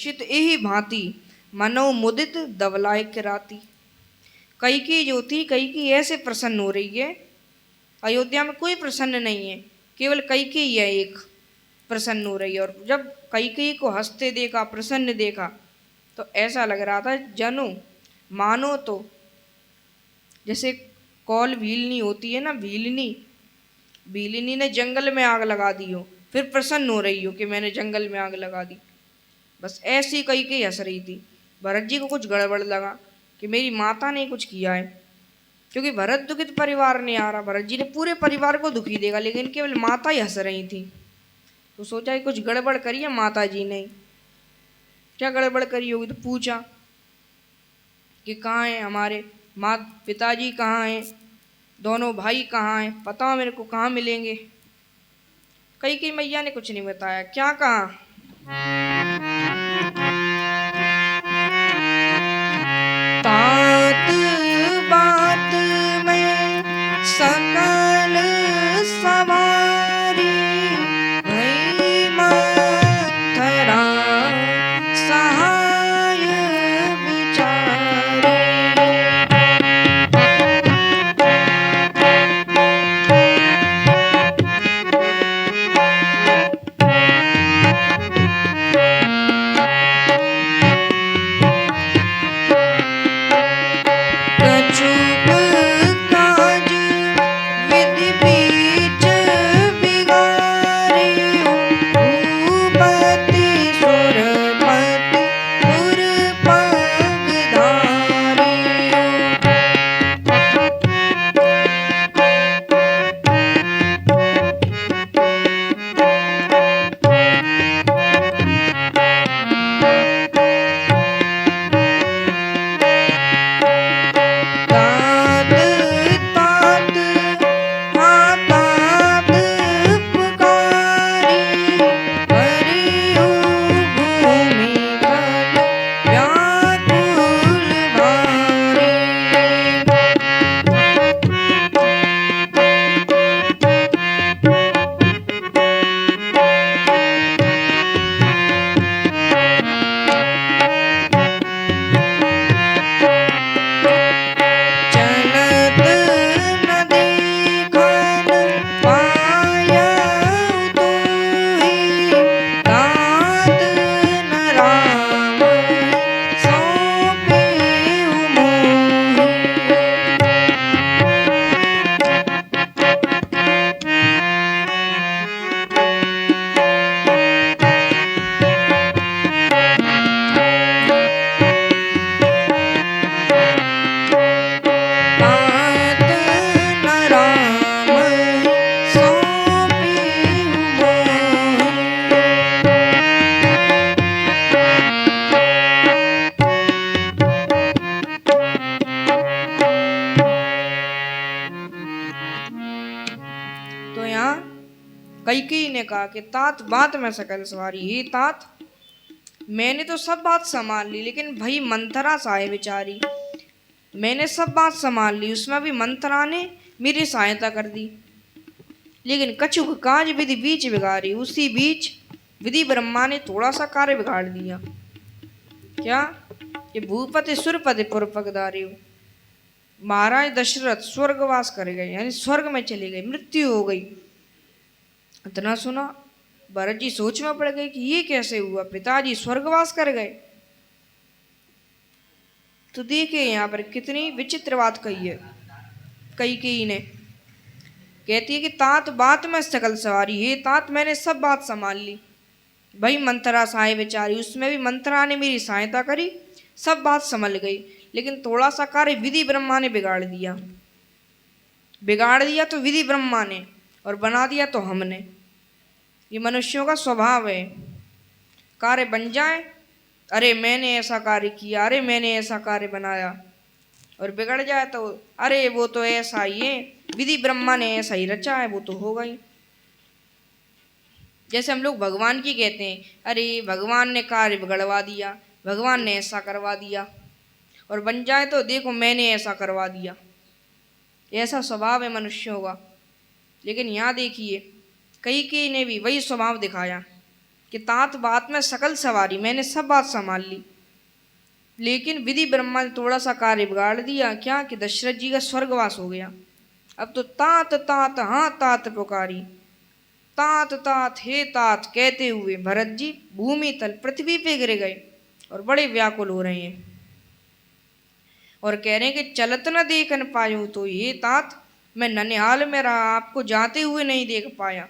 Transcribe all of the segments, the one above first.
चित यही भांति मनो मुदित दवलाय किराती। कैकेयी जो थी, कैकेयी ऐसे प्रसन्न हो रही है। अयोध्या में कोई प्रसन्न नहीं है, केवल कैकेयी है एक प्रसन्न हो रही है। और जब कैकेयी को हंसते देखा, प्रसन्न देखा, तो ऐसा लग रहा था जनो मानो तो जैसे कौल भीलनी होती है ना, भीलनी, भीलनी ने जंगल में आग लगा दी हो, फिर प्रसन्न हो रही हो कि मैंने जंगल में आग लगा दी। बस ऐसी कैकेयी हंस रही थी। भरत जी को कुछ गड़बड़ लगा कि मेरी माता ने कुछ किया है, क्योंकि भरत दुखित परिवार नहीं आ रहा। भरत जी ने पूरे परिवार को दुखी देगा, लेकिन केवल माता ही हंस रही थी। तो सोचा कि कुछ गड़बड़ करी है माता जी ने। क्या गड़बड़ करी होगी? तो पूछा कि कहाँ हैं हमारे माँ पिताजी, कहाँ हैं दोनों भाई, कहाँ हैं, बताओ मेरे को, कहाँ मिलेंगे। कैकेयी मैया ने कुछ नहीं बताया। क्या कहा? तात बात में सकल सवारी, भई मंथरा सहाय विचारी। कछुक काज विधि बीच बिगारी, भूपति सुरपति पुर पगधारी। तात तात हाँ तात पुकारी, हरियु भूमि तल व्याकुल भारी। चलत न देखन पायउ तुही, तात न राम सौंपेउ मोहि। तात न राम सौंपेउ मोहि। तो यहाँ कैकेयी ने कहा कि तात बात में सकल सवारी, हे तात मैंने तो सब बात संभाल ली, लेकिन भाई मंथरा सहाय विचारी। मैंने सब बात संभाल ली, उसमें भी मंथरा ने मेरी सहायता कर दी। लेकिन कछुक काज विधि बीच बिगाड़ी, उसी बीच विधि ब्रह्मा ने थोड़ा सा कार्य बिगाड़ दिया। क्या? कि भूपति सुरपति पुर पगधारी, महाराज दशरथ स्वर्गवास कर गए, यानी स्वर्ग में चले गए, मृत्यु हो गई। इतना सुना भरत जी सोच में पड़ गए कि ये कैसे हुआ, पिताजी स्वर्गवास कर गए। तो देखिए यहाँ पर कितनी विचित्र बात कही है कैकेयी ने। कहती है कि तात बात में सकल सवारी, हे तात मैंने सब बात संभाल ली। भाई मंथरा सहाय विचारी, उसमें भी मंथरा ने मेरी सहायता करी, सब बात संभल गई। लेकिन थोड़ा सा कार्य विधि ब्रह्मा ने बिगाड़ दिया। बिगाड़ दिया तो विधि ब्रह्मा ने, और बना दिया तो हमने। ये मनुष्यों का स्वभाव है। कार्य बन जाए, अरे मैंने ऐसा कार्य किया, अरे मैंने ऐसा कार्य बनाया, और बिगड़ जाए तो अरे वो तो ऐसा ही है, विधि ब्रह्मा ने ऐसा ही रचा है, वो तो होगा ही। जैसे हम लोग भगवान की कहते हैं, अरे भगवान ने कार्य बिगड़वा दिया, भगवान ने ऐसा करवा दिया, और बन जाए तो देखो मैंने ऐसा करवा दिया। ऐसा स्वभाव है मनुष्यों का। लेकिन यहाँ देखिए कैकेयी ने भी वही स्वभाव दिखाया। कि तात बात में सकल सवारी, मैंने सब बात संभाल ली, लेकिन विधि ब्रह्मा ने थोड़ा सा कार्य बिगाड़ दिया। क्या कि दशरथ जी का स्वर्गवास हो गया। अब तो तात तात हाँ तात पुकारी, तात तात हे तात कहते हुए भरत जी भूमि तल पृथ्वी पे गिर गए और बड़े व्याकुल हो रहे हैं और कह रहे हैं कि चलत न देख न पायूं तो ये तात, मैं ननिहाल में रहा, आपको जाते हुए नहीं देख पाया,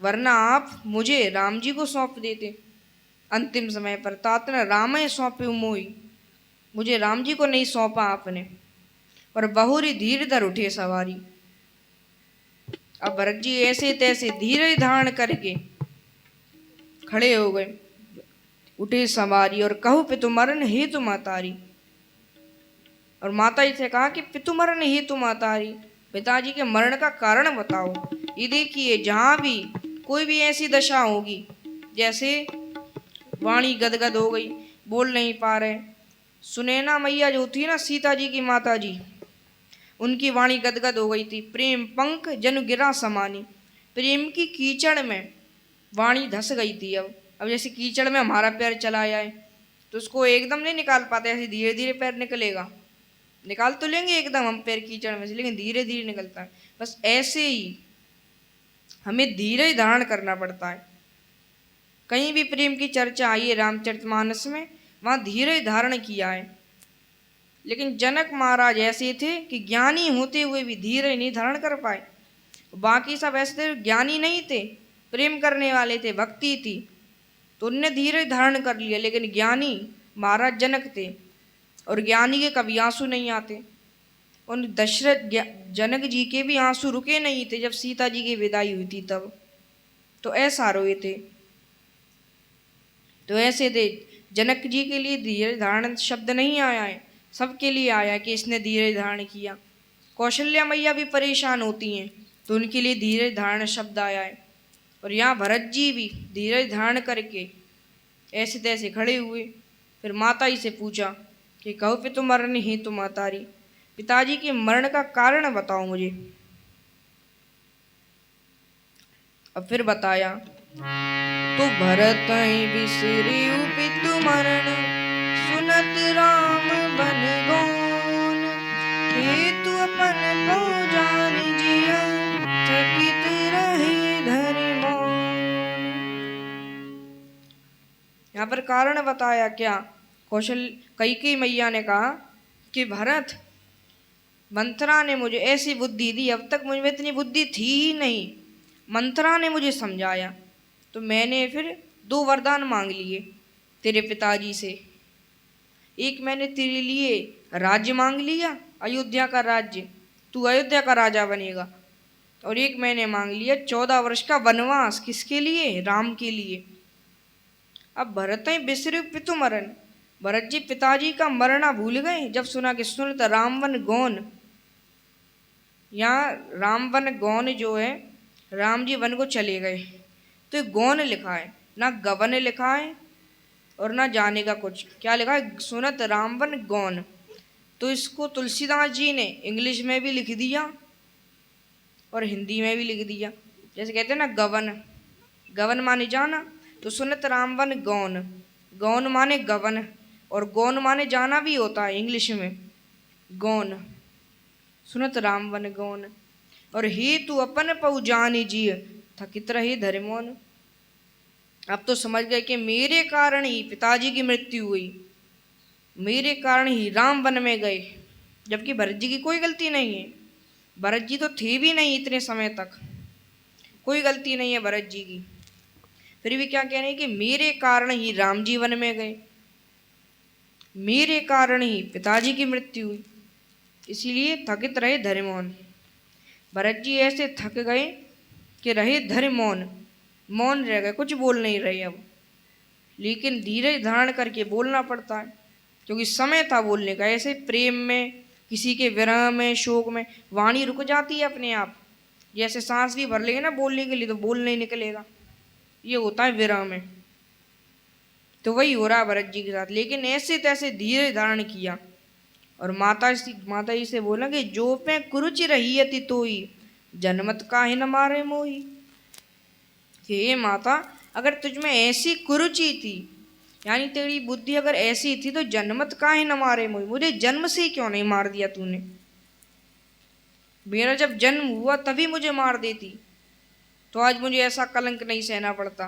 वरना आप मुझे राम जी को सौंप देते। अंतिम समय पर तात ने राम सौंपे मोई, मुझे राम जी को नहीं सौंपा आपने, और बहुरी धीर धर उठे सवारी। अब भरत जी ऐसे तैसे धीरे धारण करके खड़े हो गए, उठे सवारी और कहूँ पितुमरन हेतु मातारी, और माता जी से कहा कि पितुमरन हेतु मातारी, पिताजी के मरण का कारण बताओ। ये देखिए जहां भी कोई भी ऐसी दशा होगी, जैसे वाणी गदगद हो गई, बोल नहीं पा रहे, सुनैना मैया जो थी ना सीता जी की माता जी, उनकी वाणी गदगद हो गई थी। प्रेम पंख जनु गिरा समानी, प्रेम की कीचड़ में वाणी धस गई थी। अब जैसे कीचड़ में हमारा पैर चला जाए तो उसको एकदम नहीं निकाल पाते, ऐसे धीरे धीरे पैर निकलेगा, निकाल तो लेंगे एकदम हम पैर कीचड़ में से, लेकिन धीरे धीरे निकलता है। बस ऐसे ही हमें धीरे धारण करना पड़ता है। कहीं भी प्रेम की चर्चा आई है रामचरितमानस में, वहां धीरे धारण किया है। लेकिन जनक महाराज ऐसे थे कि ज्ञानी होते हुए भी धीरे नहीं धारण कर पाए। बाकी सब ऐसे थे, ज्ञानी नहीं थे, प्रेम करने वाले थे, भक्ति थी, तो उनने धीरे धारण कर लिया। लेकिन ज्ञानी महाराज जनक थे, और ज्ञानी के कभी आंसू नहीं आते। उन दशरथ जनक जी के भी आंसू रुके नहीं थे जब सीता जी की विदाई हुई थी तब, तो ऐसा रोए थे। तो ऐसे थे, जनक जी के लिए धीरे धारण शब्द नहीं आया है, सबके लिए आया है कि इसने धीरे धारण किया। कौशल्या मैया भी परेशान होती हैं तो उनके लिए धीरे धारण शब्द आया है। और यहाँ भरत जी भी धीरे धारण करके ऐसे तैसे खड़े हुए। फिर माता जी से पूछा कि कहो पितु मरण ही तो मातारी, पिताजी के मरण का कारण बताओ मुझे। अब फिर बताया तो भरत बिसरे पितु मरण, सुनत राम बन गौन, हेतु अपन पहुँचान जिया, थकित रहे धरि मौन। यहाँ पर कारण बताया क्या, कैकेयी मैया ने कहा कि भरत, मंथरा ने मुझे ऐसी बुद्धि दी, अब तक मुझ में इतनी बुद्धि थी ही नहीं, मंथरा ने मुझे समझाया, तो मैंने फिर 2 वरदान मांग लिए तेरे पिताजी से। एक मैंने तेरे लिए राज्य मांग लिया, अयोध्या का राज्य, तू अयोध्या का राजा बनेगा। और एक मैंने मांग लिया 14 वर्ष का वनवास, किसके लिए, राम के लिए। अब भरत बिसरे पितु मरण, भरत जी पिताजी का मरना भूल गए जब सुना कि सुनत रामवन गौन। यहाँ रामवन गौन जो है, राम जी वन को चले गए, तो गौन लिखा है, ना गवन लिखा है और ना जाने का कुछ, क्या लिखा है, सुनत रामवन गौन। तो इसको तुलसीदास जी ने इंग्लिश में भी लिख दिया और हिंदी में भी लिख दिया। जैसे कहते हैं ना गवन, गवन माने जाना, तो सुनत रामवन गौन, गौन माने गवन, और गौन माने जाना भी होता है इंग्लिश में, गौन, सुनत रामवन गौन। और हे तू अपन पउ जानी जिय, थकित रहे धरि मौन। अब तो समझ गए कि मेरे कारण ही पिताजी की मृत्यु हुई, मेरे कारण ही राम वन में गए, जबकि भरत जी की कोई गलती नहीं है, भरत जी तो थे भी नहीं इतने समय तक, कोई गलती नहीं है भरत जी की। फिर भी क्या कह रहे हैं कि मेरे कारण ही राम जी वन में गए, मेरे कारण ही पिताजी की मृत्यु हुई, इसीलिए थकित रहे धरि मौन। भरत जी ऐसे थक गए कि रहे धरि मौन, मौन रह गए, कुछ बोल नहीं रहे अब। लेकिन धीरे धारण करके बोलना पड़ता है, क्योंकि समय था बोलने का। ऐसे प्रेम में, किसी के विरह में, शोक में वाणी रुक जाती है अपने आप। जैसे सांस भी भर लेंगे ना बोलने के लिए तो बोल नहीं निकलेगा, ये होता है विरह में। तो वही हो रहा भरत जी के साथ। लेकिन ऐसे तैसे धीरे धारण किया और माता जी से बोला कि जो पे कुरुचि रही अति तोई, जनमत काहे न मारे मोही। कि हे माता, अगर तुझ में ऐसी कुरुचि थी, यानी तेरी बुद्धि अगर ऐसी थी, तो जन्मत काहे न मारे मुझे जन्म से ही क्यों नहीं मार दिया तूने? मेरा जब जन्म हुआ तभी मुझे मार देती, तो आज मुझे ऐसा कलंक नहीं सहना पड़ता।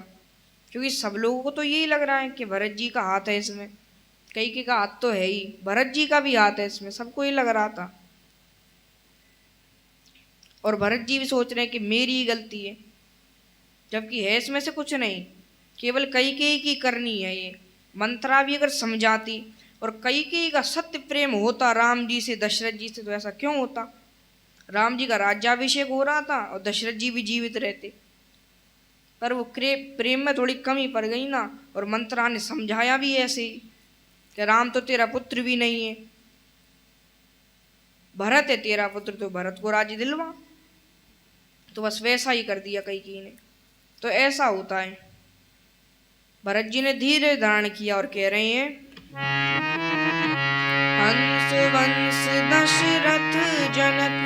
क्योंकि सब लोगों को तो यही लग रहा है कि भरत जी का हाथ है इसमें, कैकेयी का हाथ तो है ही, भरत जी का भी हाथ है इसमें, सबको ये लग रहा था। और भरत जी भी सोच रहे हैं कि मेरी ही गलती है, जबकि है इसमें से कुछ नहीं, केवल कैकेयी की करनी है ये। मंत्रा भी अगर समझाती और कैकेयी का सत्य प्रेम होता राम जी से, दशरथ जी से, तो ऐसा क्यों होता? राम जी का राज्याभिषेक हो रहा था और दशरथ जी भी जीवित रहते। पर वो प्रेम में थोड़ी कमी पड़ गई ना, और मंत्रा ने समझाया भी ऐसे ही कि राम तो तेरा पुत्र भी नहीं है, भरत है तेरा पुत्र, तो भरत को राज्य दिलवा। तो बस वैसा ही कर दिया कैकेयी ने। तो ऐसा होता है। भरत जी ने धीरे धारण किया और कह रहे हैं, हंस वंश दशरथ जनक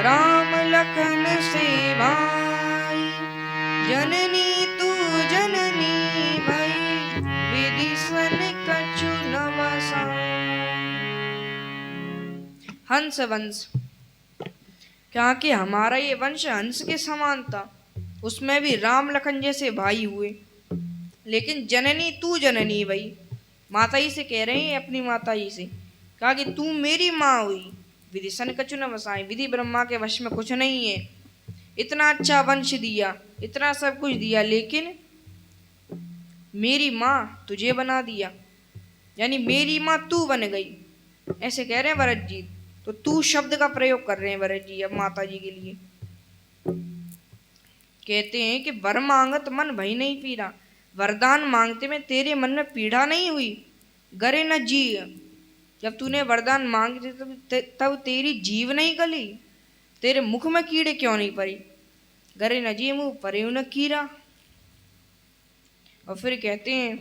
राम लखन से भाई, जननी तू जननी भई विदिशन कछु न बसाई। हंस वंश, क्या कि हमारा ये वंश हंस के समान था, उसमें भी राम लखन जैसे भाई हुए। लेकिन जननी तू जननी भई, माता जी से कह रहे हैं अपनी माता जी से, कहा कि तू मेरी माँ हुई, विदिशन कछु न बसाई, विधि ब्रह्मा के वश में कुछ नहीं है। इतना अच्छा वंश दिया, इतना सब कुछ दिया, लेकिन मेरी माँ तुझे बना दिया, यानी मेरी माँ तू बन गई, ऐसे कह रहे हैं भरत जी। तो तू शब्द का प्रयोग कर रहे हैं भरत जी अब माता जी के लिए। कहते हैं कि वर मांगत मन भई नहीं पीड़ा, वरदान मांगते में तेरे मन में पीड़ा नहीं हुई? गरे न जी, जब तूने वरदान मांगे तब तेरी जीव नहीं गली, तेरे मुख में कीड़े क्यों नहीं पड़ी? गरे न जी मुँह परे न कीड़ा। और फिर कहते हैं,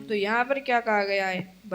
तो यहाँ पर क्या कहा गया है